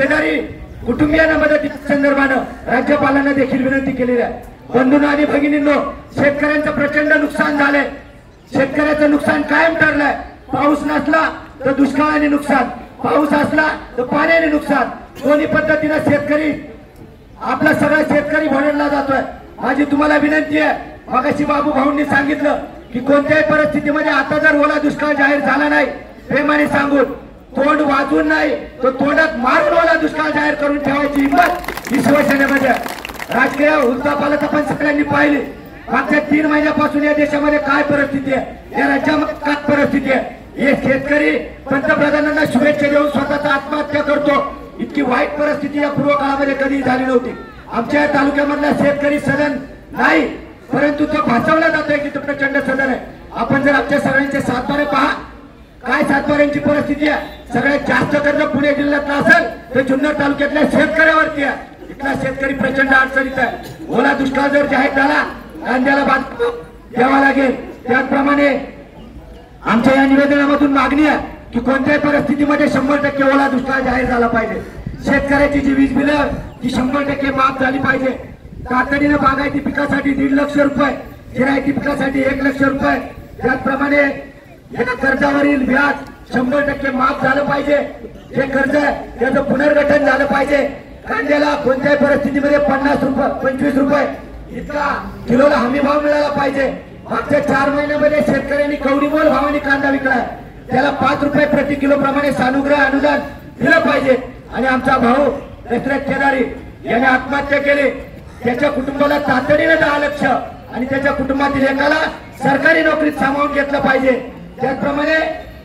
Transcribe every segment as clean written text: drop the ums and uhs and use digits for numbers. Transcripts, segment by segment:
शेजारी कुटुंबियांना मदतीच्या संदर्भानं राज्यपालांना देखील विनंती केलेली आहे। बंधूंनो आणि भगिनींनो, शेतकऱ्यांचं प्रचंड नुकसान झालंय। शेतकऱ्याचं नुकसान कायम ठरलंय। पाऊस नसला तर दुष्काळाने नुकसान, पाऊस असला तर पाण्याने नुकसान। दोन्ही पद्धतीने शेतकरी आपला सगळा शेतकरी भरडला जातोय। माझी तुम्हाला विनंती आहे, मगाशी बाबू भाऊंनी सांगितलं की कोणत्याही परिस्थितीमध्ये आता जर ओला दुष्काळ जाहीर झाला नाही, प्रेमाने सांगून तोंड वाजून नाही तर तोंडात मारून ओला दुष्काळ जाहीर करून ठेवायची हिंमत ही शिवसेनेमध्ये। राजकीय उलथापालथ आपण सगळ्यांनी पाहिली। मागच्या 3 महिन्यापासून या देशामध्ये काय परिस्थिती आहे, या राज्यामध्ये काय परिस्थिती आहे। हे शेतकरी पंतप्रधानांना शुभेच्छा देऊन स्वतःचा आत्महत्या करतो, इतकी वाईट परिस्थिती या पूर्व काळामध्ये कधी झाली नव्हती। आमच्या तालुक्यामधला शेतकरी सदन नाही, परंतु तो भासवला जातोय की तो प्रचंड सदन आहे। आपण जर आमच्या सगळ्यांचे सातबारे पहा, काय सातबाऱ्यांची परिस्थिती आहे। सगळ्यात जास्त कर्ज पुणे जिल्ह्यातला असेल तर जुन्नर तालुक्यातल्या शेतकऱ्यावरती आहे। इथला शेतकरी प्रचंड अडचणीत आहे। ओला दुष्काळ जर जाहीर झाला, कांद्याला बांध द्यावा लागेल। त्याचप्रमाणे आमच्या या निवेदनामधून मागणी आहे की कोणत्याही परिस्थितीमध्ये 100% ओला दुष्काळ जाहीर झाला पाहिजे। शेतकऱ्याची जी वीज बिलं ती 100% माफ झाली पाहिजे। तातडीने बागायती पिकासाठी 1.5 लाख रुपये, जिरायती पिकासाठी 1 लाख रुपये, त्याचप्रमाणे या कर्जावरील व्याज 100% माफ झालं पाहिजे। जे कर्ज आहे त्याचं पुनर्गठन झालं पाहिजे। कांद्याला कोणत्याही परिस्थितीमध्ये 50 रुपये 25 रुपये इतका किलोला हमी भाव मिळाला पाहिजे। मागच्या 4 महिन्यामध्ये शेतकऱ्यांनी कवडीमोल भावाने कांदा विकलाय, त्याला 5 रुपये प्रति किलो प्रमाणे सानुग्रह अनुदान दिलं पाहिजे। आणि आमचा भाऊ दशरथ केदारी याने आत्महत्या केली, त्याच्या कुटुंबाला तातडीने 10 लाख आणि त्याच्या कुटुंबातील एकाला सरकारी नोकरीत सामावून घेतलं पाहिजे। त्याचप्रमाणे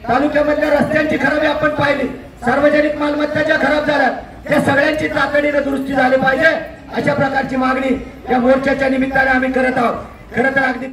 तालुक्यामधल्या रस्त्यांची खराबी आपण पाहिली, सार्वजनिक मालमत्ताच्या खराब झाल्या, त्या सगळ्यांची तातडीने दुरुस्ती झाली पाहिजे। अशा प्रकारची मागणी या मोर्चाच्या निमित्ताने आम्ही करत आहोत। खरं तर अगदी